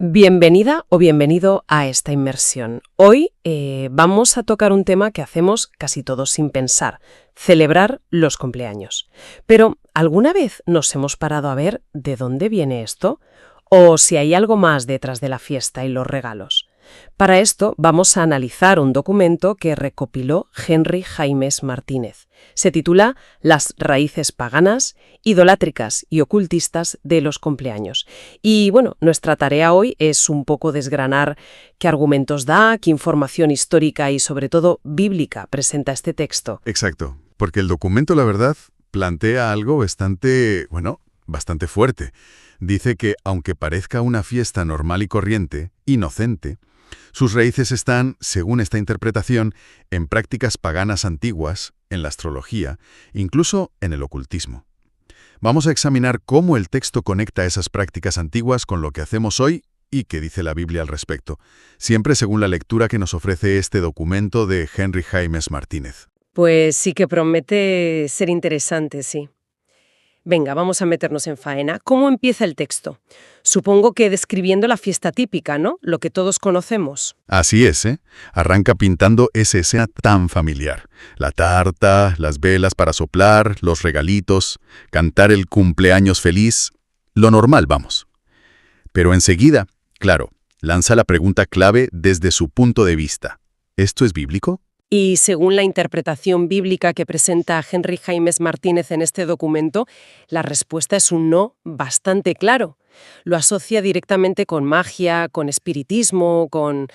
Bienvenida o bienvenido a esta inmersión. Hoy vamos a tocar un tema que hacemos casi todos sin pensar, celebrar los cumpleaños. Pero, ¿alguna vez nos hemos parado a ver de dónde viene esto? ¿O si hay algo más detrás de la fiesta y los regalos? Para esto vamos a analizar un documento que recopiló Henry Jaimes Martínez. Se titula Las raíces paganas, idolátricas y ocultistas de los cumpleaños. Y bueno, nuestra tarea hoy es un poco desgranar qué argumentos da, qué información histórica y sobre todo bíblica presenta este texto. Exacto, porque el documento, la verdad, plantea algo bastante fuerte. Dice que, aunque parezca una fiesta normal y corriente, inocente, sus raíces están, según esta interpretación, en prácticas paganas antiguas, en la astrología, incluso en el ocultismo. Vamos a examinar cómo el texto conecta esas prácticas antiguas con lo que hacemos hoy y qué dice la Biblia al respecto, siempre según la lectura que nos ofrece este documento de Henry Jaimes Martínez. Pues sí que promete ser interesante, sí. Venga, vamos a meternos en faena. ¿Cómo empieza el texto? Supongo que describiendo la fiesta típica, ¿no? Lo que todos conocemos. Así es, ¿eh? Arranca pintando esa escena tan familiar. La tarta, las velas para soplar, los regalitos, cantar el cumpleaños feliz. Lo normal, vamos. Pero enseguida, claro, lanza la pregunta clave desde su punto de vista. ¿Esto es bíblico? Y según la interpretación bíblica que presenta Henry Jaimes Martínez en este documento, la respuesta es un no bastante claro. Lo asocia directamente con magia, con espiritismo, con,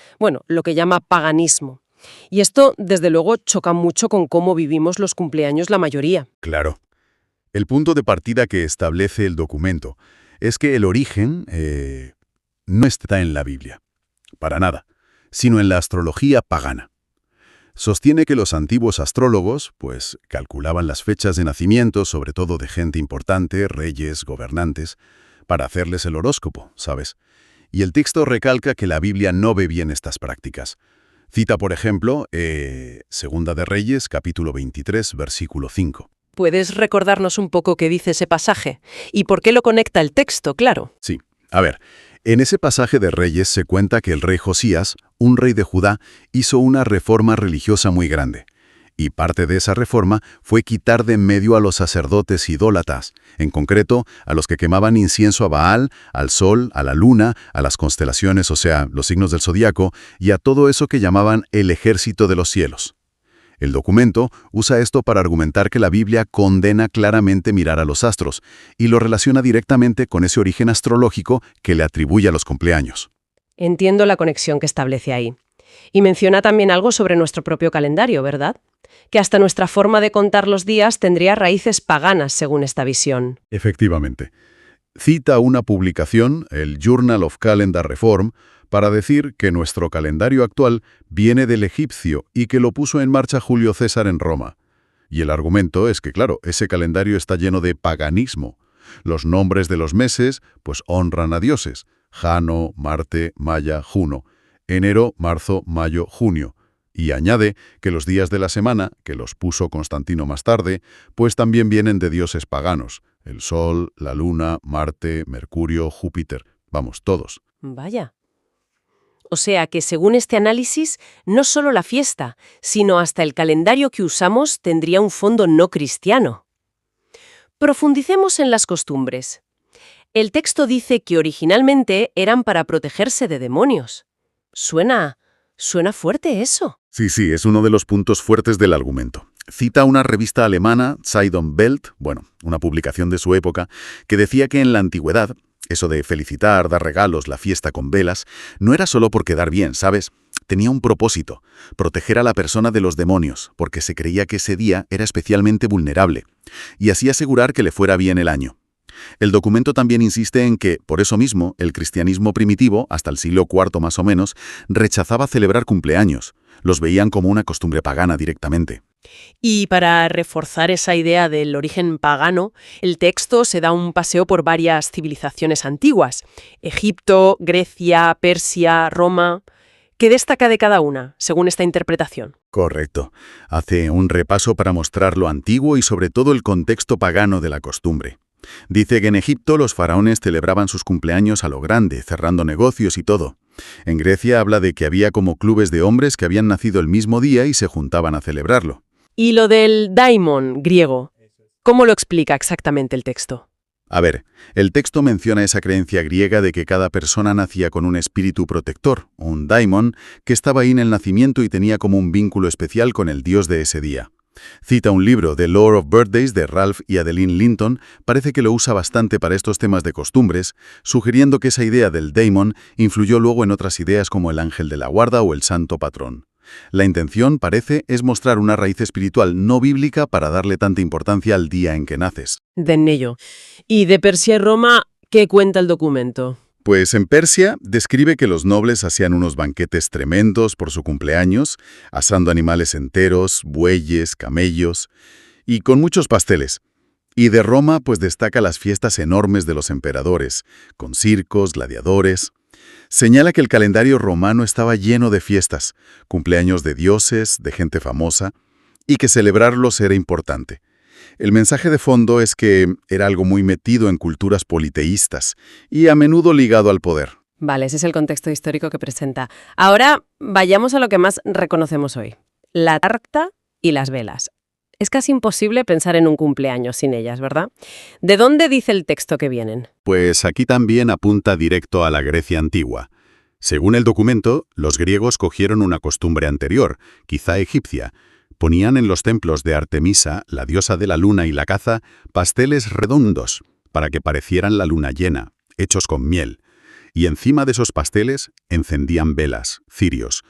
lo que llama paganismo. Y esto, desde luego, choca mucho con cómo vivimos los cumpleaños la mayoría. Claro. El punto de partida que establece el documento es que el origen no está en la Biblia, para nada, sino en la astrología pagana. Sostiene que los antiguos astrólogos, calculaban las fechas de nacimiento, sobre todo de gente importante, reyes, gobernantes, para hacerles el horóscopo, ¿sabes? Y el texto recalca que la Biblia no ve bien estas prácticas. Cita, por ejemplo, Segunda de Reyes, capítulo 23, versículo 5. ¿Puedes recordarnos un poco qué dice ese pasaje? ¿Y por qué lo conecta el texto, claro? Sí. A ver, en ese pasaje de Reyes se cuenta que el rey Josías, un rey de Judá, hizo una reforma religiosa muy grande. Y parte de esa reforma fue quitar de en medio a los sacerdotes idólatras, en concreto a los que quemaban incienso a Baal, al sol, a la luna, a las constelaciones, o sea, los signos del zodiaco, y a todo eso que llamaban el ejército de los cielos. El documento usa esto para argumentar que la Biblia condena claramente mirar a los astros y lo relaciona directamente con ese origen astrológico que le atribuye a los cumpleaños. Entiendo la conexión que establece ahí. Y menciona también algo sobre nuestro propio calendario, ¿verdad? Que hasta nuestra forma de contar los días tendría raíces paganas según esta visión. Efectivamente. Cita una publicación, el Journal of Calendar Reform, para decir que nuestro calendario actual viene del egipcio y que lo puso en marcha Julio César en Roma. Y el argumento es que, claro, ese calendario está lleno de paganismo. Los nombres de los meses, honran a dioses. Jano, Marte, Maya, Juno. Enero, marzo, mayo, junio. Y añade que los días de la semana, que los puso Constantino más tarde, también vienen de dioses paganos. El Sol, la Luna, Marte, Mercurio, Júpiter. Vamos, todos. Vaya. O sea que según este análisis, no solo la fiesta, sino hasta el calendario que usamos tendría un fondo no cristiano. Profundicemos en las costumbres. El texto dice que originalmente eran para protegerse de demonios. Suena fuerte eso. Sí, es uno de los puntos fuertes del argumento. Cita una revista alemana, Zeit und Welt, una publicación de su época, que decía que en la antigüedad, eso de felicitar, dar regalos, la fiesta con velas, no era solo por quedar bien, ¿sabes? Tenía un propósito, proteger a la persona de los demonios, porque se creía que ese día era especialmente vulnerable, y así asegurar que le fuera bien el año. El documento también insiste en que, por eso mismo, el cristianismo primitivo, hasta el siglo IV más o menos, rechazaba celebrar cumpleaños. Los veían como una costumbre pagana directamente. Y para reforzar esa idea del origen pagano, el texto se da un paseo por varias civilizaciones antiguas. Egipto, Grecia, Persia, Roma. ¿Qué destaca de cada una, según esta interpretación? Correcto. Hace un repaso para mostrar lo antiguo y sobre todo el contexto pagano de la costumbre. Dice que en Egipto los faraones celebraban sus cumpleaños a lo grande, cerrando negocios y todo. En Grecia habla de que había como clubes de hombres que habían nacido el mismo día y se juntaban a celebrarlo. Y lo del daimon griego, ¿cómo lo explica exactamente el texto? A ver, el texto menciona esa creencia griega de que cada persona nacía con un espíritu protector, un daimon, que estaba ahí en el nacimiento y tenía como un vínculo especial con el dios de ese día. Cita un libro, The Lore of Birthdays, de Ralph y Adeline Linton, parece que lo usa bastante para estos temas de costumbres, sugiriendo que esa idea del daimon influyó luego en otras ideas como el ángel de la guarda o el santo patrón. La intención, parece, es mostrar una raíz espiritual no bíblica para darle tanta importancia al día en que naces. De Nello. ¿Y de Persia y Roma qué cuenta el documento? Pues en Persia describe que los nobles hacían unos banquetes tremendos por su cumpleaños, asando animales enteros, bueyes, camellos, y con muchos pasteles. Y de Roma pues destaca las fiestas enormes de los emperadores, con circos, gladiadores. Señala que el calendario romano estaba lleno de fiestas, cumpleaños de dioses, de gente famosa, y que celebrarlos era importante. El mensaje de fondo es que era algo muy metido en culturas politeístas y a menudo ligado al poder. Vale, ese es el contexto histórico que presenta. Ahora vayamos a lo que más reconocemos hoy. La tarta y las velas. Es casi imposible pensar en un cumpleaños sin ellas, ¿verdad? ¿De dónde dice el texto que vienen? Pues aquí también apunta directo a la Grecia antigua. Según el documento, los griegos cogieron una costumbre anterior, quizá egipcia. Ponían en los templos de Artemisa, la diosa de la luna y la caza, pasteles redondos, para que parecieran la luna llena, hechos con miel. Y encima de esos pasteles encendían velas, cirios.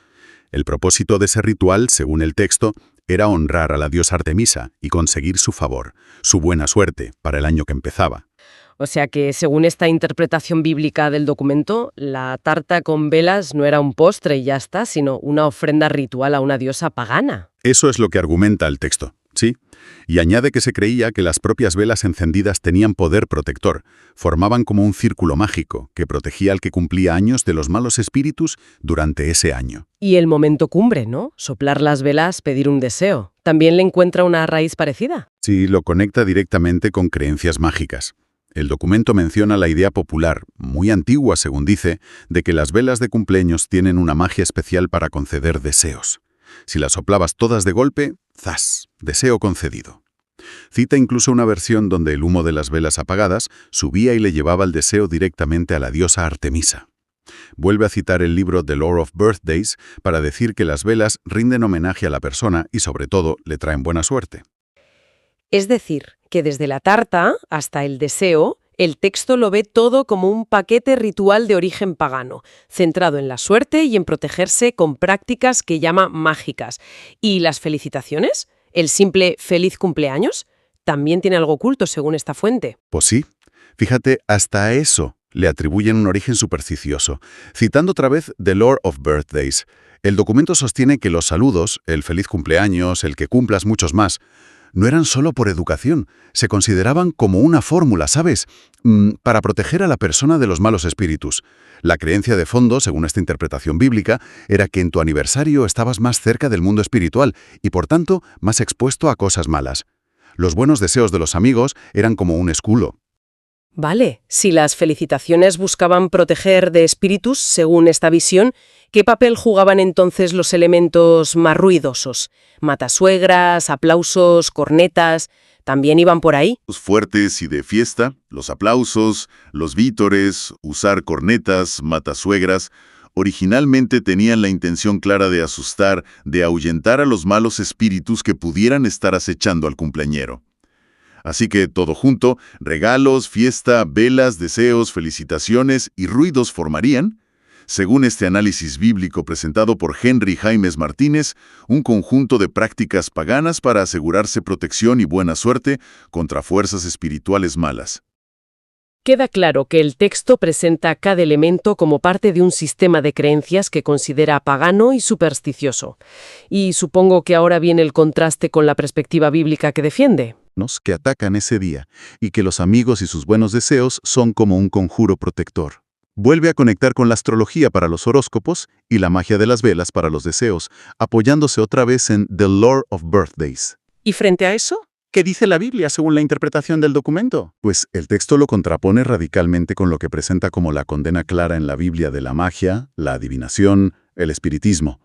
El propósito de ese ritual, según el texto, era honrar a la diosa Artemisa y conseguir su favor, su buena suerte, para el año que empezaba. O sea que, según esta interpretación bíblica del documento, la tarta con velas no era un postre y ya está, sino una ofrenda ritual a una diosa pagana. Eso es lo que argumenta el texto, ¿sí? Y añade que se creía que las propias velas encendidas tenían poder protector, formaban como un círculo mágico que protegía al que cumplía años de los malos espíritus durante ese año. Y el momento cumbre, ¿no? Soplar las velas, pedir un deseo. ¿También le encuentra una raíz parecida? Sí, lo conecta directamente con creencias mágicas. El documento menciona la idea popular, muy antigua según dice, de que las velas de cumpleaños tienen una magia especial para conceder deseos. Si las soplabas todas de golpe, ¡zas!, deseo concedido. Cita incluso una versión donde el humo de las velas apagadas subía y le llevaba el deseo directamente a la diosa Artemisa. Vuelve a citar el libro The Lore of Birthdays para decir que las velas rinden homenaje a la persona y sobre todo le traen buena suerte. Es decir, que desde la tarta hasta el deseo, el texto lo ve todo como un paquete ritual de origen pagano, centrado en la suerte y en protegerse con prácticas que llama mágicas. ¿Y las felicitaciones? ¿El simple feliz cumpleaños? También tiene algo oculto según esta fuente. Pues sí, fíjate, hasta a eso le atribuyen un origen supersticioso. Citando otra vez The Lore of Birthdays, el documento sostiene que los saludos, el feliz cumpleaños, el que cumplas muchos más, no eran solo por educación, se consideraban como una fórmula, ¿sabes? Para proteger a la persona de los malos espíritus. La creencia de fondo, según esta interpretación bíblica, era que en tu aniversario estabas más cerca del mundo espiritual y, por tanto, más expuesto a cosas malas. Los buenos deseos de los amigos eran como un escudo. Vale, si las felicitaciones buscaban proteger de espíritus, según esta visión, ¿qué papel jugaban entonces los elementos más ruidosos? Matasuegras, aplausos, cornetas, ¿también iban por ahí? Los fuertes y de fiesta, los aplausos, los vítores, usar cornetas, matasuegras, originalmente tenían la intención clara de asustar, de ahuyentar a los malos espíritus que pudieran estar acechando al cumpleañero. Así que todo junto, regalos, fiesta, velas, deseos, felicitaciones y ruidos formarían, según este análisis bíblico presentado por Henry Jaimes Martínez, un conjunto de prácticas paganas para asegurarse protección y buena suerte contra fuerzas espirituales malas. Queda claro que el texto presenta cada elemento como parte de un sistema de creencias que considera pagano y supersticioso. Y supongo que ahora viene el contraste con la perspectiva bíblica que defiende. Que atacan ese día, y que los amigos y sus buenos deseos son como un conjuro protector. Vuelve a conectar con la astrología para los horóscopos y la magia de las velas para los deseos, apoyándose otra vez en The Lore of Birthdays. ¿Y frente a eso? ¿Qué dice la Biblia según la interpretación del documento? Pues el texto lo contrapone radicalmente con lo que presenta como la condena clara en la Biblia de la magia, la adivinación, el espiritismo,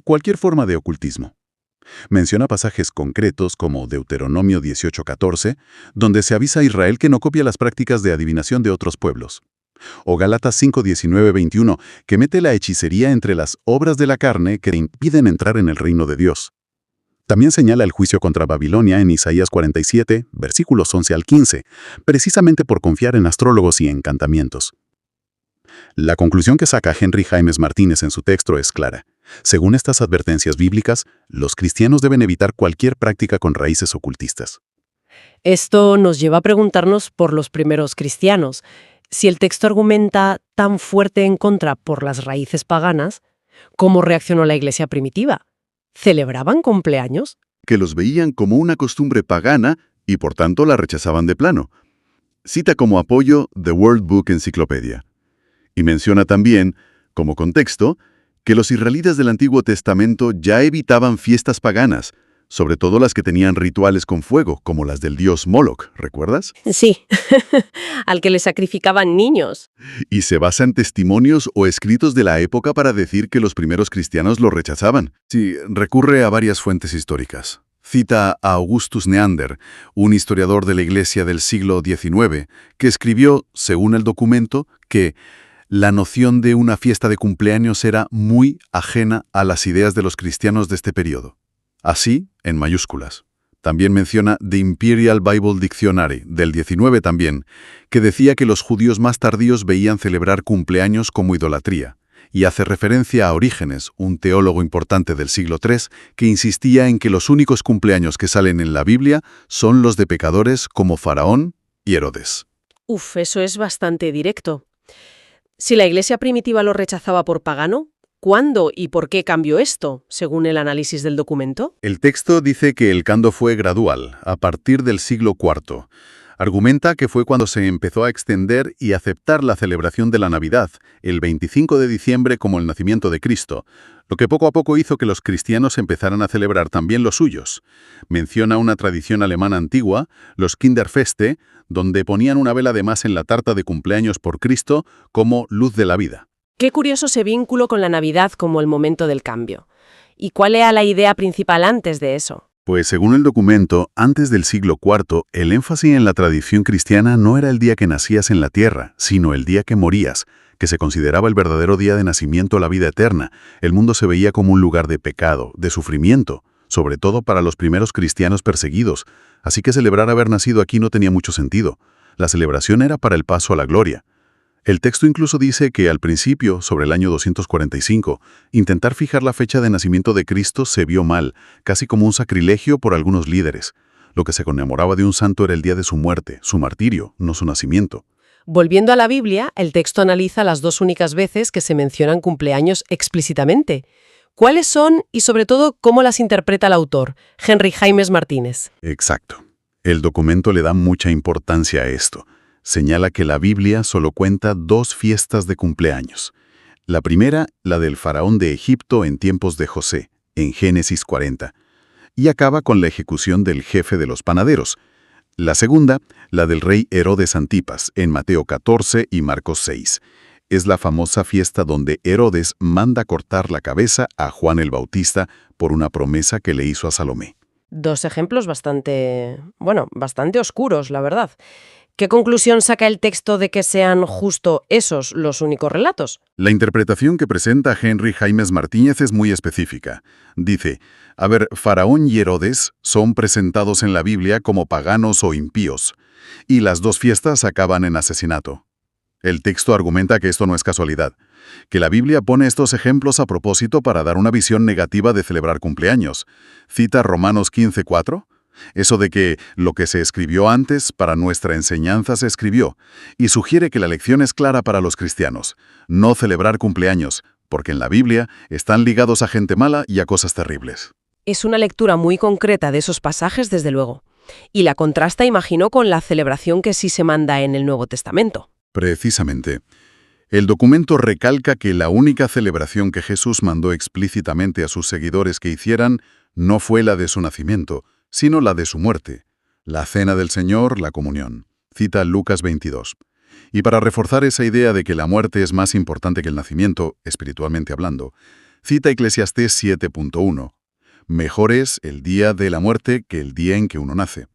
cualquier forma de ocultismo. Menciona pasajes concretos como Deuteronomio 18:14, donde se avisa a Israel que no copia las prácticas de adivinación de otros pueblos. O Gálatas 5:19-21, que mete la hechicería entre las obras de la carne que impiden entrar en el reino de Dios. También señala el juicio contra Babilonia en Isaías 47, versículos 11 al 15, precisamente por confiar en astrólogos y encantamientos. La conclusión que saca Henry Jaimes Martínez en su texto es clara. Según estas advertencias bíblicas, los cristianos deben evitar cualquier práctica con raíces ocultistas. Esto nos lleva a preguntarnos por los primeros cristianos. Si el texto argumenta tan fuerte en contra por las raíces paganas, ¿cómo reaccionó la iglesia primitiva? ¿Celebraban cumpleaños? Que los veían como una costumbre pagana y por tanto la rechazaban de plano. Cita como apoyo The World Book Encyclopedia. Y menciona también, como contexto, que los israelitas del Antiguo Testamento ya evitaban fiestas paganas, sobre todo las que tenían rituales con fuego, como las del dios Moloch, ¿recuerdas? Sí, al que le sacrificaban niños. Y se basa en testimonios o escritos de la época para decir que los primeros cristianos lo rechazaban. Sí, recurre a varias fuentes históricas. Cita a Augustus Neander, un historiador de la Iglesia del siglo XIX, que escribió, según el documento, que la noción de una fiesta de cumpleaños era muy ajena a las ideas de los cristianos de este periodo. Así, en mayúsculas. También menciona The Imperial Bible Dictionary, del 19 también, que decía que los judíos más tardíos veían celebrar cumpleaños como idolatría, y hace referencia a Orígenes, un teólogo importante del siglo III, que insistía en que los únicos cumpleaños que salen en la Biblia son los de pecadores como Faraón y Herodes. Uf, eso es bastante directo. Si la iglesia primitiva lo rechazaba por pagano, ¿cuándo y por qué cambió esto, según el análisis del documento? El texto dice que el cambio fue gradual, a partir del siglo IV. Argumenta que fue cuando se empezó a extender y aceptar la celebración de la Navidad, el 25 de diciembre como el nacimiento de Cristo, lo que poco a poco hizo que los cristianos empezaran a celebrar también los suyos. Menciona una tradición alemana antigua, los Kinderfeste, donde ponían una vela de más en la tarta de cumpleaños por Cristo como luz de la vida. Qué curioso ese vínculo con la Navidad como el momento del cambio. ¿Y cuál era la idea principal antes de eso? Pues según el documento, antes del siglo IV, el énfasis en la tradición cristiana no era el día que nacías en la tierra, sino el día que morías, que se consideraba el verdadero día de nacimiento a la vida eterna. El mundo se veía como un lugar de pecado, de sufrimiento, sobre todo para los primeros cristianos perseguidos, así que celebrar haber nacido aquí no tenía mucho sentido. La celebración era para el paso a la gloria. El texto incluso dice que al principio, sobre el año 245, intentar fijar la fecha de nacimiento de Cristo se vio mal, casi como un sacrilegio por algunos líderes. Lo que se conmemoraba de un santo era el día de su muerte, su martirio, no su nacimiento. Volviendo a la Biblia, el texto analiza las dos únicas veces que se mencionan cumpleaños explícitamente. ¿Cuáles son y, sobre todo, cómo las interpreta el autor, Henry Jaimes Martínez? Exacto. El documento le da mucha importancia a esto. Señala que la Biblia solo cuenta 2 fiestas de cumpleaños. La primera, la del faraón de Egipto en tiempos de José, en Génesis 40, y acaba con la ejecución del jefe de los panaderos. La segunda, la del rey Herodes Antipas, en Mateo 14 y Marcos 6. Es la famosa fiesta donde Herodes manda cortar la cabeza a Juan el Bautista por una promesa que le hizo a Salomé. 2 ejemplos bastante oscuros, la verdad. ¿Qué conclusión saca el texto de que sean justo esos los únicos relatos? La interpretación que presenta Henry Jaimes Martínez es muy específica. Dice, Faraón y Herodes son presentados en la Biblia como paganos o impíos, y las 2 fiestas acaban en asesinato. El texto argumenta que esto no es casualidad, que la Biblia pone estos ejemplos a propósito para dar una visión negativa de celebrar cumpleaños. Cita Romanos 15:4. Eso de que lo que se escribió antes para nuestra enseñanza se escribió, y sugiere que la lección es clara para los cristianos, no celebrar cumpleaños, porque en la Biblia están ligados a gente mala y a cosas terribles. Es una lectura muy concreta de esos pasajes, desde luego, y la contrasta, imagino, con la celebración que sí se manda en el Nuevo Testamento. Precisamente. El documento recalca que la única celebración que Jesús mandó explícitamente a sus seguidores que hicieran no fue la de su nacimiento, sino la de su muerte. la cena del Señor, la comunión. Cita Lucas 22. Y para reforzar esa idea de que la muerte es más importante que el nacimiento, espiritualmente hablando, cita Eclesiastés 7.1. Mejor es el día de la muerte que el día en que uno nace.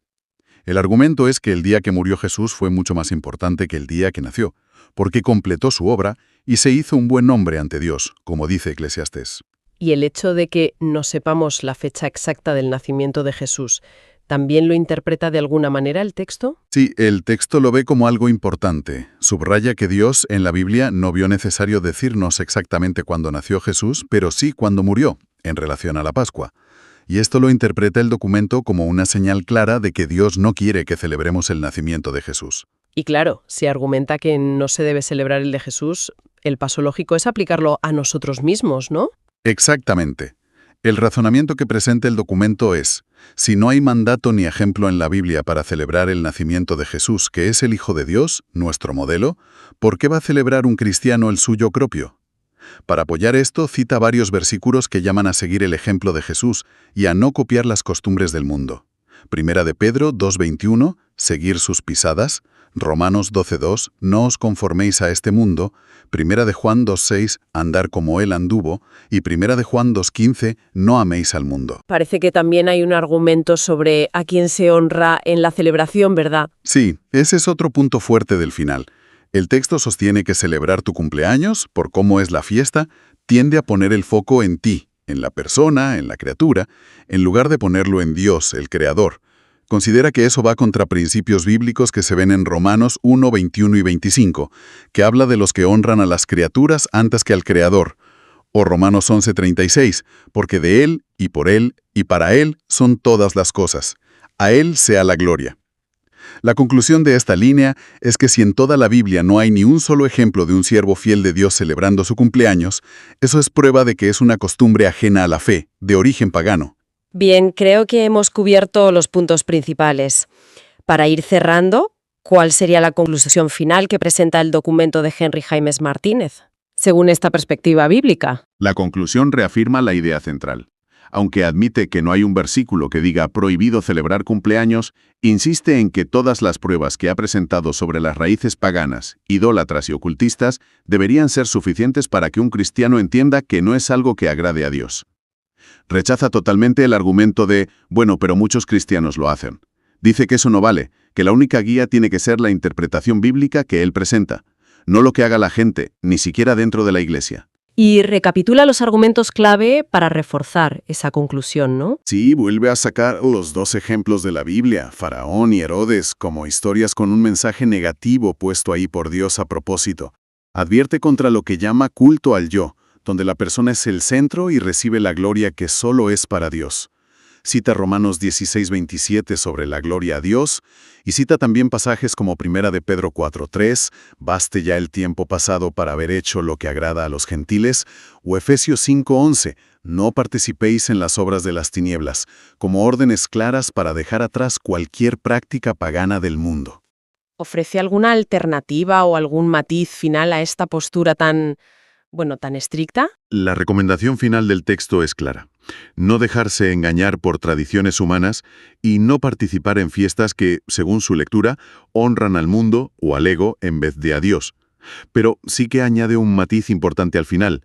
El argumento es que el día que murió Jesús fue mucho más importante que el día que nació, porque completó su obra y se hizo un buen hombre ante Dios, como dice Eclesiastés. Y el hecho de que no sepamos la fecha exacta del nacimiento de Jesús, ¿también lo interpreta de alguna manera el texto? Sí, el texto lo ve como algo importante. Subraya que Dios en la Biblia no vio necesario decirnos exactamente cuándo nació Jesús, pero sí cuándo murió, en relación a la Pascua. Y esto lo interpreta el documento como una señal clara de que Dios no quiere que celebremos el nacimiento de Jesús. Y claro, si argumenta que no se debe celebrar el de Jesús, el paso lógico es aplicarlo a nosotros mismos, ¿no? Exactamente. El razonamiento que presenta el documento es, si no hay mandato ni ejemplo en la Biblia para celebrar el nacimiento de Jesús, que es el Hijo de Dios, nuestro modelo, ¿por qué va a celebrar un cristiano el suyo propio? Para apoyar esto, cita varios versículos que llaman a seguir el ejemplo de Jesús y a no copiar las costumbres del mundo. Primera de Pedro 2.21, seguir sus pisadas. Romanos 12.2, no os conforméis a este mundo. Primera de Juan 2.6, andar como él anduvo. Y Primera de Juan 2.15, no améis al mundo. Parece que también hay un argumento sobre a quién se honra en la celebración, ¿verdad? Sí, ese es otro punto fuerte del final. El texto sostiene que celebrar tu cumpleaños, por cómo es la fiesta, tiende a poner el foco en ti, en la persona, en la criatura, en lugar de ponerlo en Dios, el Creador. Considera que eso va contra principios bíblicos que se ven en Romanos 1, 21 y 25, que habla de los que honran a las criaturas antes que al Creador, o Romanos 11, 36, porque de Él, y por Él, y para Él son todas las cosas. A Él sea la gloria. La conclusión de esta línea es que si en toda la Biblia no hay ni un solo ejemplo de un siervo fiel de Dios celebrando su cumpleaños, eso es prueba de que es una costumbre ajena a la fe, de origen pagano. Bien, creo que hemos cubierto los puntos principales. Para ir cerrando, ¿cuál sería la conclusión final que presenta el documento de Henry Jaimes Martínez, según esta perspectiva bíblica? La conclusión reafirma la idea central. Aunque admite que no hay un versículo que diga prohibido celebrar cumpleaños, insiste en que todas las pruebas que ha presentado sobre las raíces paganas, idólatras y ocultistas deberían ser suficientes para que un cristiano entienda que no es algo que agrade a Dios. Rechaza totalmente el argumento de, bueno, pero muchos cristianos lo hacen. Dice que eso no vale, que la única guía tiene que ser la interpretación bíblica que él presenta, no lo que haga la gente, ni siquiera dentro de la Iglesia. Y recapitula los argumentos clave para reforzar esa conclusión, ¿no? Sí, vuelve a sacar los dos ejemplos de la Biblia, Faraón y Herodes, como historias con un mensaje negativo puesto ahí por Dios a propósito. Advierte contra lo que llama culto al yo, donde la persona es el centro y recibe la gloria que solo es para Dios. Cita Romanos 16:27 sobre la gloria a Dios, y cita también pasajes como Primera de Pedro 4:3, baste ya el tiempo pasado para haber hecho lo que agrada a los gentiles, o Efesios 5:11, no participéis en las obras de las tinieblas, como órdenes claras para dejar atrás cualquier práctica pagana del mundo. ¿Ofrece alguna alternativa o algún matiz final a esta postura tan estricta? La recomendación final del texto es clara. No dejarse engañar por tradiciones humanas y no participar en fiestas que, según su lectura, honran al mundo o al ego en vez de a Dios. Pero sí que añade un matiz importante al final.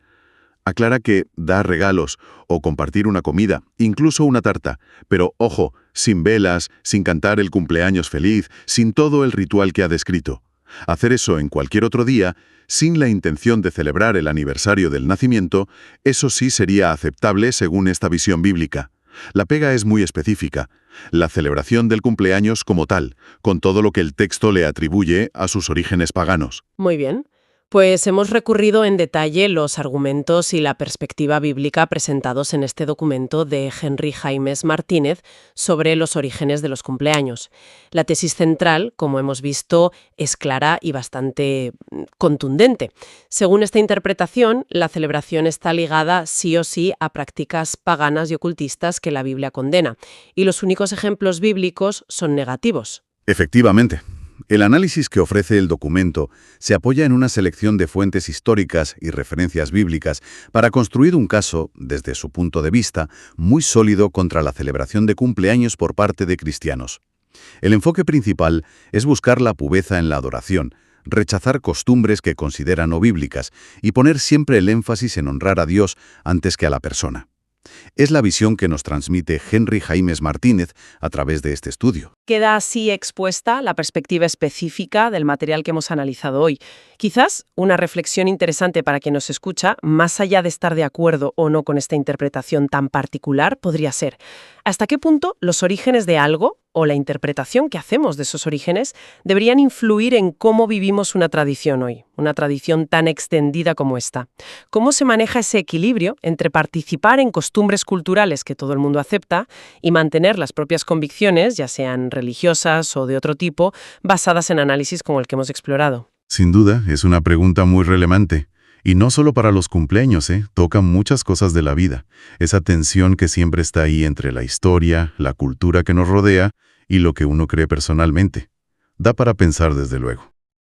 Aclara que dar regalos o compartir una comida, incluso una tarta, pero ojo, sin velas, sin cantar el cumpleaños feliz, sin todo el ritual que ha descrito. Hacer eso en cualquier otro día, sin la intención de celebrar el aniversario del nacimiento, eso sí sería aceptable según esta visión bíblica. La pega es muy específica. La celebración del cumpleaños como tal, con todo lo que el texto le atribuye a sus orígenes paganos. Muy bien. Pues hemos recurrido en detalle los argumentos y la perspectiva bíblica presentados en este documento de Henry Jaimes Martínez sobre los orígenes de los cumpleaños. La tesis central, como hemos visto, es clara y bastante contundente. Según esta interpretación, la celebración está ligada sí o sí a prácticas paganas y ocultistas que la Biblia condena, y los únicos ejemplos bíblicos son negativos. Efectivamente. El análisis que ofrece el documento se apoya en una selección de fuentes históricas y referencias bíblicas para construir un caso, desde su punto de vista, muy sólido contra la celebración de cumpleaños por parte de cristianos. El enfoque principal es buscar la pureza en la adoración, rechazar costumbres que considera no bíblicas y poner siempre el énfasis en honrar a Dios antes que a la persona. Es la visión que nos transmite Henry Jaimes Martínez a través de este estudio. Queda así expuesta la perspectiva específica del material que hemos analizado hoy. Quizás una reflexión interesante para quien nos escucha, más allá de estar de acuerdo o no con esta interpretación tan particular, podría ser: ¿hasta qué punto los orígenes de algo, o la interpretación que hacemos de esos orígenes, deberían influir en cómo vivimos una tradición hoy, una tradición tan extendida como esta? ¿Cómo se maneja ese equilibrio entre participar en costumbres culturales que todo el mundo acepta y mantener las propias convicciones, ya sean religiosas o de otro tipo, basadas en análisis como el que hemos explorado? Sin duda, es una pregunta muy relevante. Y no solo para los cumpleaños, toca muchas cosas de la vida. Esa tensión que siempre está ahí entre la historia, la cultura que nos rodea y lo que uno cree personalmente. Da para pensar desde luego.